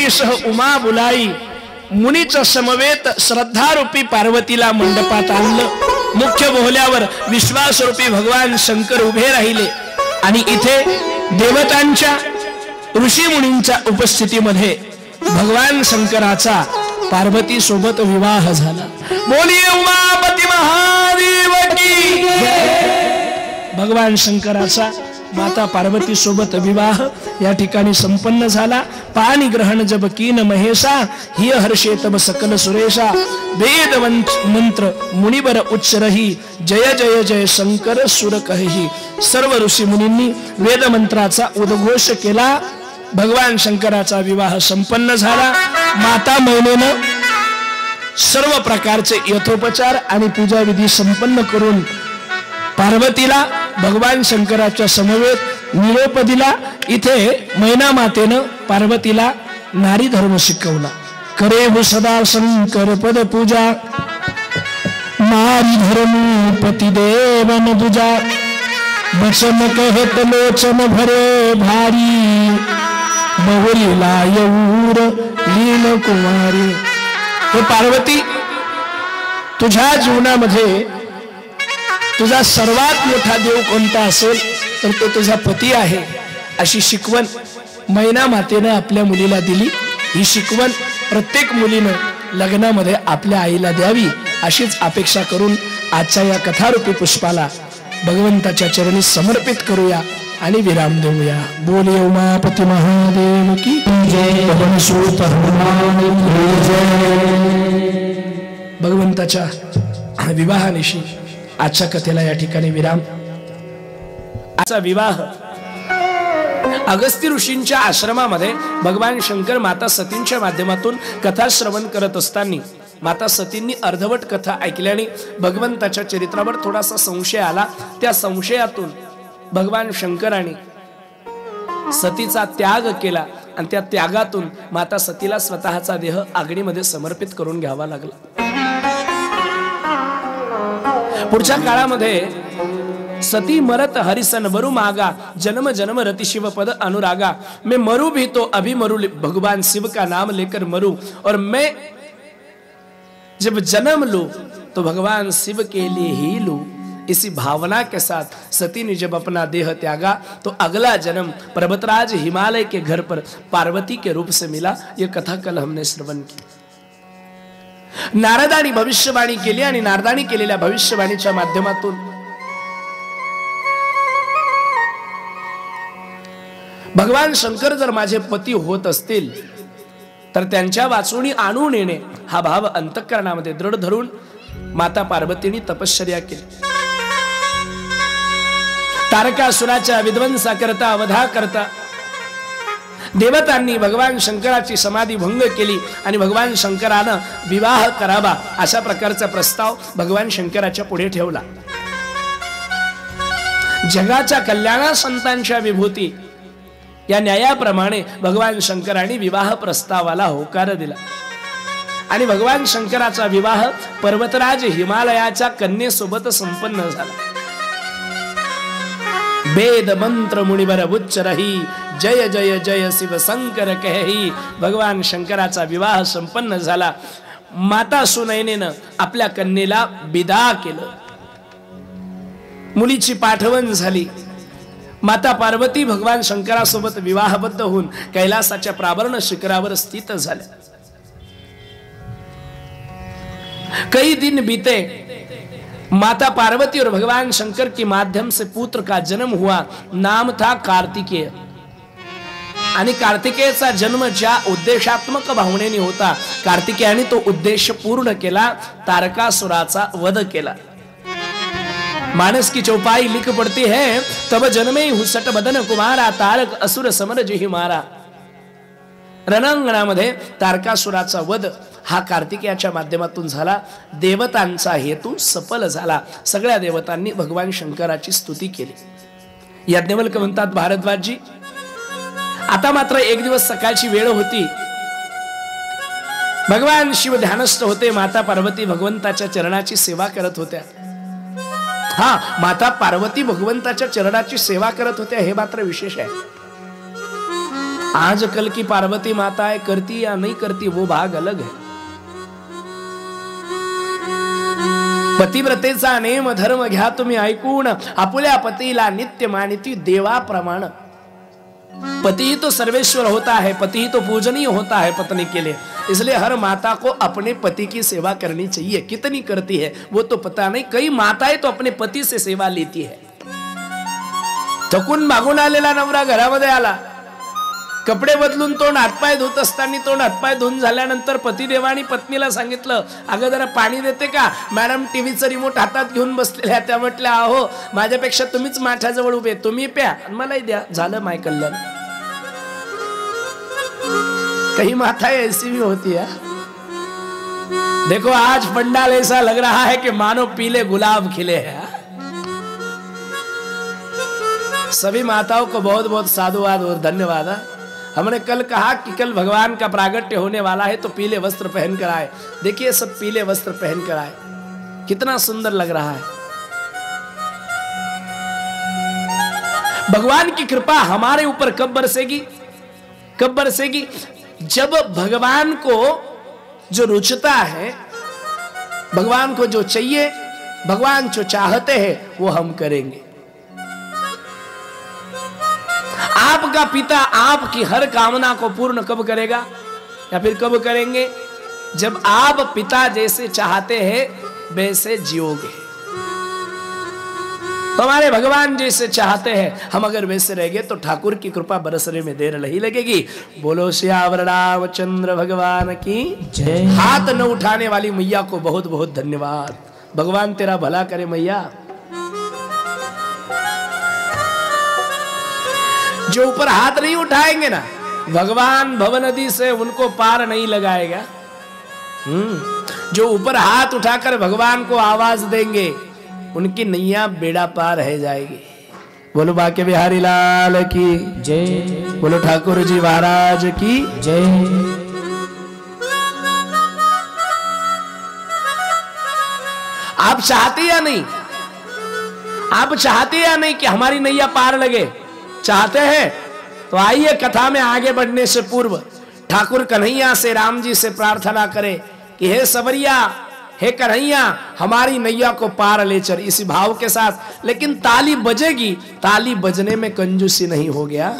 Speaker 2: सह उमा बुलाई. मुनीचं समवेत श्रद्धारूपी पार्वतीला मंडपात आणलं. मुख्य बोहल्यावर विश्वासरूपी भगवान शंकर उभे राहिले आणि इथे देवतांच्या ऋषी मुनींच्या उपस्थितीमध्ये भगवान शंकराचा पार्वती सोबत विवाह झाला. बोलिये उमापती महादेव की. भगवान शंकराचा माता पार्वती सोबत विवाह या ठिकाणी संपन्न झाला. पाणी ग्रहण जब कीन महेशा हिय हर्षे तब सकल सुरेशा. वेद मंत्र मुनिबर उच्च रही जय जय जय शंकर सुर कही. सर्व ऋषी मुनींनी वेद मंत्राचा उद्घोष केला. भगवान शंकराचा विवाह संपन्न झाला. माता मैनेनं सर्व प्रकारचे यथोपचार आणि पूजाविधी संपन्न करून पार्वतीला भगवान शंकराच्या समवेत निरोप दिला. इथे मैना मातेनं पार्वतीला नारी धर्म शिकवला. करे हो सदा शंकर पद पूजा नारी धर्म पतिदेवन दुजा. बचन कहत लोचन भरे भारी, बहुलीला येऊर लीन कुमारी. हे पार्वती, तुझ्या जीवनामध्ये तुझा सर्वात मोठा देव कोणता असेल तर तो तुझा पती आहे, अशी शिकवण मैना मातेनं आपल्या मुलीला दिली. ही शिकवण प्रत्येक मुलीनं लग्नामध्ये आपल्या आईला द्यावी, अशीच अपेक्षा करून आजच्या या कथारूपी पुष्पाला भगवंताच्या चरणी समर्पित करूया आणि विराम देऊया. बोले उमापती महादेव की जय. पवनसुत हनुमान की जय. भगवंताच्या विवाहानिशी आजच्या कथेला या ठिकाणी विराम. आजचा विवाह अगस्त्य ऋषींच्या आश्रमामध्ये भगवान शंकर माता सतींच्या माध्यमातून कथा श्रवण करत असताना माता सतींनी अर्धवट कथा ऐकल्याने भगवंताच्या चरित्रावर थोडासा संशय आला. त्या संशयातून भगवान शंकराने सतीचा त्याग केला आणि त्या त्यागातून माता सतीला स्वतःचा देह अग्नीमध्ये समर्पित करून घ्यावा लागला. पुढच्या काळामध्ये सती मरत हरिसन वरु मागा, जन्म जन्म रति शिव पद अनुरागा. मैं मरू भी तो अभी मरू, भगवान शिव का नाम लेकर मरू. और मैं जब जन्म लूं तो भगवान शिव के लिए ही लूं. इसी भावना के साथ सती ने जब अपना देह त्यागा तो अगला जन्म पर्वतराज हिमालय के घर पर पार्वती के रूप से मिला. यह कथा कल हमने श्रवण की. नारदानी भविष्यवाणी केली आणि नारदानी केलेल्या भविष्यवाणीच्या माध्यमातून भगवान शंकर जर माझे पती होत असतील तर त्यांच्या वाचुनी आणून येणे हा भाव अंतःकरणामध्ये दृढ धरून माता पार्वतीने तपश्चर्या केली. तारकासुराच्या विध्वंसा करता वधा करता देवतांनी भगवान शंकराची समाधी भंग केली आणि भगवान शंकरानं विवाह करावा अशा प्रकारचा प्रस्ताव भगवान शंकराच्या पुढे ठेवला. जगाच्या कल्याणा संतांच्या विभूती या न्यायाप्रमाणे भगवान शंकराने विवाह प्रस्तावाला होकार दिला आणि भगवान शंकराचा विवाह पर्वतराज हिमालयाच्या कन्येसोबत संपन्न झाला. वेद मंत्र मुनिवर उच्च रही, जय जय जय शिव शंकर कहेही. भगवान शंकराचा विवाह संपन्न झाला. माता सुनयनेनं आपल्या कन्येला विदा केलं. मुलीची पाठवण झाली. माता पार्वती भगवान शंकरासोबत विवाहबद्ध होऊन कैलासाच्या प्रावर्ण शिखरावर स्थित झाल्या. कई दिन बीते, माता पार्वती और भगवान शंकर के माध्यम से पुत्र का जन्म हुआ. नाम था कार्तिकेय. आणि कार्तिकेयचा जन्म ज्या उद्देशात्मक भावनेने होता, कार्तिकेयाने तो उद्देश पूर्ण केला. तारकासुराचा वध केला. मानस की चौपाई लिख पड़ती है, तब जन्मे हुसट बदन कुमारा, तारक असुर समर जिहि मारा. रणांगणामध्ये तारकासुराचा वध हा कार्तिकेयाच्या माध्यमातून झाला. देवतांचा हेतू सफल झाला. सगळ्या देवतांनी भगवान शंकराची स्तुती केली. यज्ञवल्क म्हणतात, भारद्वाजजी आता मात्र एक दिवस सकाळची वेळ होती. भगवान शिव ध्यानस्थ होते. माता पार्वती भगवंताच्या चरणाची सेवा करत होत्या. हा, माता पार्वती भगवंताच्या चरणाची सेवा करत होत्या हे मात्र विशेष आहे. आजकल की पार्वती माता करती या नहीं करती वो भाग अलग है. पतिव्रतेचा नेम धर्म घ्या तुम्ही ऐकून, आपुल्या पतीला नित्य मानिती देवाप्रमाण. पति ही तो सर्वेश्वर होता है, पति ही तो पूजनीय होता है पत्नी के लिए. इसलिए हर माता को अपने पति की सेवा करनी चाहिए. कितनी करती है वो तो पता नहीं. कई माताएं तो अपने पति से सेवा लेती है. थकून मागून आलेला नवरा घरामध्ये आला, कपडे बदलून तोंड हातपाय धुत असताना तोंड हातपाय धुवून झाल्यानंतर पतिदेवानी पत्नीला सांगितलं, अगं जरा पाणी देते का. मॅडम टीव्हीचं रिमोट हातात घेऊन बसलेल्या त्या म्हटल्या, अहो माझ्यापेक्षा तुम्हीच माठाजवळ उभे, तुम्ही प्या मलाही द्या, झालं माय कल्याण. कहीं माता ऐसी भी होती है. देखो आज पंडाल ऐसा लग रहा है कि मानो पीले गुलाब खिले हैं. सभी माताओं को बहुत बहुत साधुवाद और धन्यवाद. हमने कल कहा कि कल भगवान का प्रागट्य होने वाला है तो पीले वस्त्र पहन कर आए. देखिए सब पीले वस्त्र पहन कर आए, कितना सुंदर लग रहा है. भगवान की कृपा हमारे ऊपर कब बरसेगी? कब बरसेगी? जब भगवान को जो रुचता है, भगवान को जो चाहिए, भगवान जो चाहते हैं वो हम करेंगे। आपका पिता आपकी हर कामना को पूर्ण कब करेगा या फिर कब करेंगे? जब आप पिता जैसे चाहते हैं वैसे जियोगे। तो हमारे भगवान जैसे चाहते हैं, हम अगर वैसे रहेंगे तो ठाकुर की कृपा बरसने में देर नहीं लगेगी। बोलो श्यावर रामचंद्र भगवान की जय। हाथ न उठाने वाली मैया को बहुत बहुत धन्यवाद। भगवान तेरा भला करे मैया। जो ऊपर हाथ नहीं उठाएंगे ना, भगवान भव नदी से उनको पार नहीं लगाएगा। जो ऊपर हाथ उठाकर भगवान को आवाज देंगे, उनकी नैया बेड़ा पार रह जाएगी। बोलो बाके बिहारी लाल की जय। बोलो ठाकुर जी महाराज की जय। आप चाहते या नहीं? आप चाहते या नहीं कि हमारी नैया पार लगे? चाहते हैं तो आइए कथा में आगे बढ़ने से पूर्व ठाकुर कन्हैया से, राम जी से प्रार्थना करें कि हे सबरिया, हे कन्हैया, हमारी नैया को पार ले चल, इसी भाव के साथ। लेकिन ताली बजेगी, ताली बजने में कंजूसी नहीं हो गया।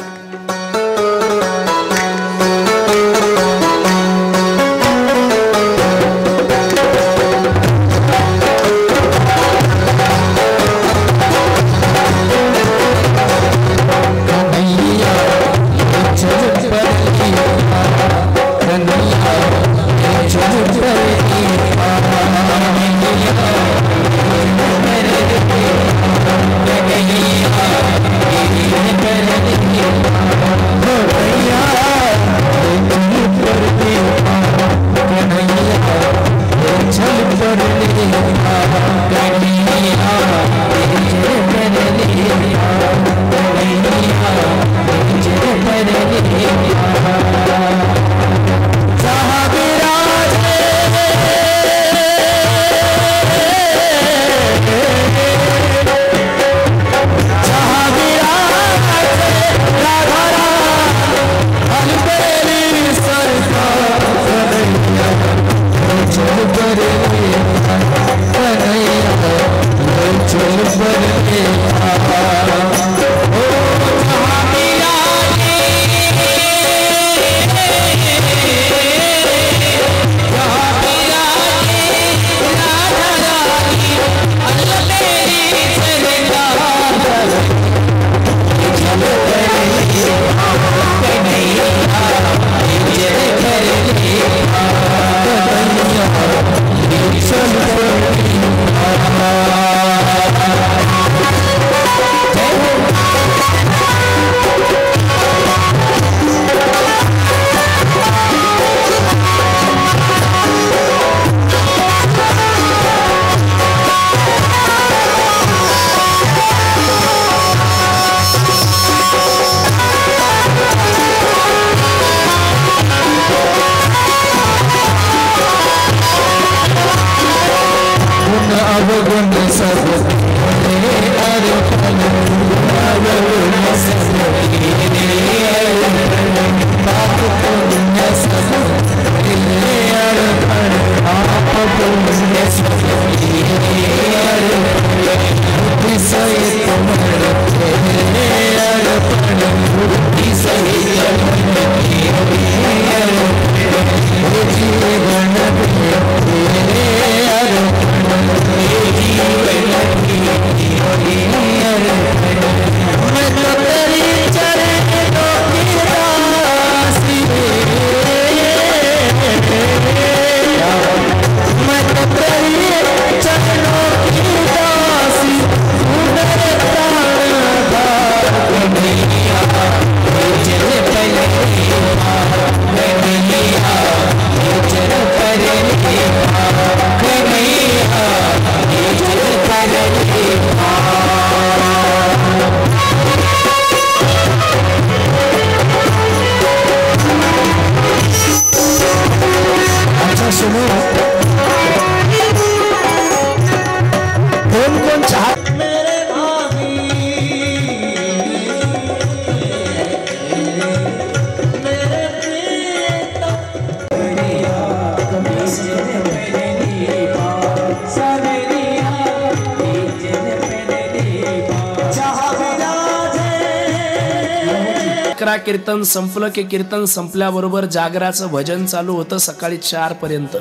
Speaker 2: 11 कीर्तन संपलं की कीर्तन संपल्याबरोबर जागराचं भजन चालू होतं सकाळी 4 पर्यंत.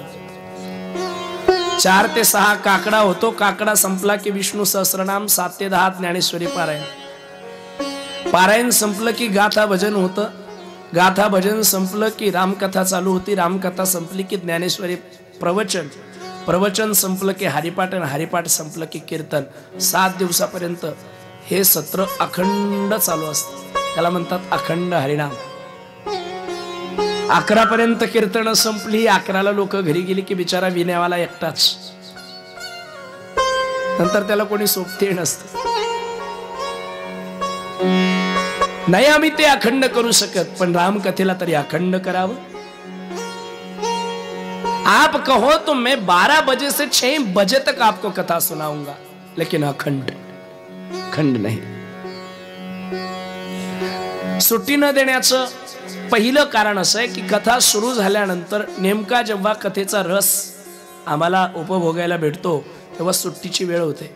Speaker 2: 4 ते 6 काकडा होतो. काकडा संपला की विष्णू सहस्रनाम, 7 ते 10 ज्ञानेश्वरी पारायण. पारायण संपलं की गाथा भजन होतं. गाथा भजन संपलं की रामकथा चालू होती. रामकथा संपली की ज्ञानेश्वरी प्रवचन. प्रवचन संपलं की हरिपाठ आणि हरिपाठ संपलं की कीर्तन. 7 दिवसापर्यंत हे सत्र अखंड चालू असतं. त्याला म्हणतात अखंड हरिनाम. 11 पर्यंत कीर्तन संपली. 11ला लोक घरी गेली की बिचारा विण्यावाला एकटाच. नंतर त्याला कोणी सोबती नसतं. नाही आम्ही ते अखंड करू शकत, पण रामकथेला तरी अखंड करावं. आप कहो तो मैं 12 बजे से 6 बजे तक आपको कथा सुनाऊंगा, लेकिन अखंड खंड नाही. सुट्टी न देण्याचं पहिलं कारण असं आहे की कथा सुरू झाल्यानंतर नेमका जेव्हा कथेचा रस आम्हाला उपभोगायला भेटतो तेव्हा सुट्टीची वेळ होते.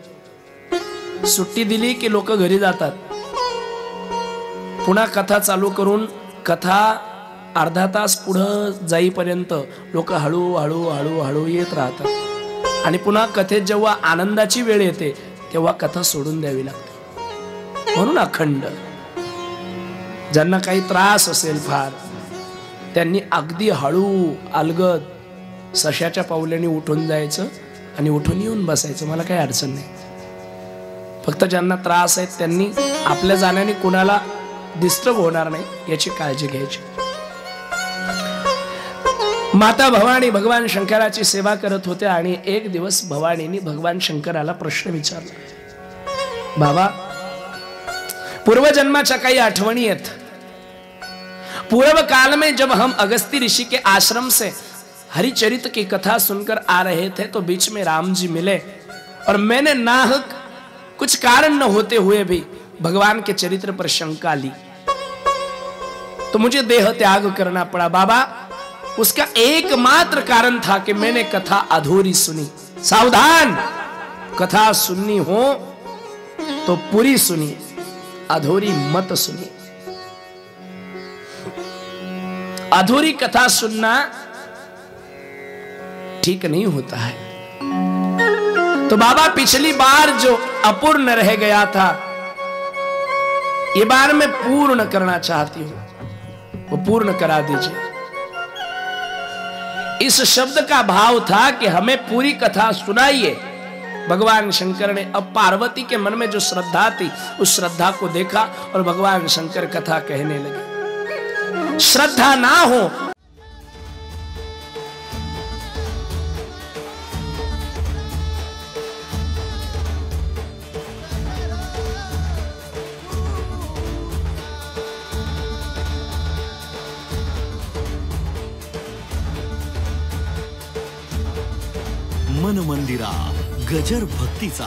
Speaker 2: सुट्टी दिली की लोक घरी जातात. पुन्हा कथा चालू करून कथा अर्धा तास पुढं जाईपर्यंत लोक हळूहळू हळूहळू येत राहतात. आणि पुन्हा कथेत जेव्हा आनंदाची वेळ येते तेव्हा कथा सोडून द्यावी लागते. म्हणून अखंड. ज्यांना काही त्रास असेल फार, त्यांनी अगदी हळू अलगद सशाच्या पावलांनी उठून जायचं आणि उठून येऊन बसायचं. मला काही अडचण नाही. फक्त ज्यांना त्रास आहेत त्यांनी आपल्या जाण्याने कुणाला डिस्टर्ब होणार नाही याची काळजी घ्यायची. माता भवानी भगवान शंकराची सेवा करत होत्या आणि एक दिवस भवानीने भगवान शंकराला प्रश्न विचारला. बाबा, पूर्वजन्माच्या काही आठवणी आहेत. पूर्व काल में जब हम अगस्ती ऋषि के आश्रम से हरिचरित की कथा सुनकर आ रहे थे तो बीच में राम जी मिले और मैंने नाहक कुछ कारण न होते हुए भी भगवान के चरित्र पर शंका ली, तो मुझे देह त्याग करना पड़ा. बाबा, उसका एकमात्र कारण था कि मैंने कथा अधूरी सुनी. सावधान, कथा सुननी हो तो पूरी सुनी, अधूरी मत सुनी. अधूरी कथा सुनना ठीक नहीं होता है. तो बाबा, पिछली बार जो अपूर्ण रह गया था ये बार मैं पूर्ण करना चाहती हूं, वो पूर्ण करा दीजिए. इस शब्द का भाव था कि हमें पूरी कथा सुनाइए. भगवान शंकर ने अब पार्वती के मन में जो श्रद्धा थी उस श्रद्धा को देखा और भगवान शंकर कथा कहने लगे. श्रद्धा ना हो
Speaker 1: मन मंदिरा गजर भक्तीचा.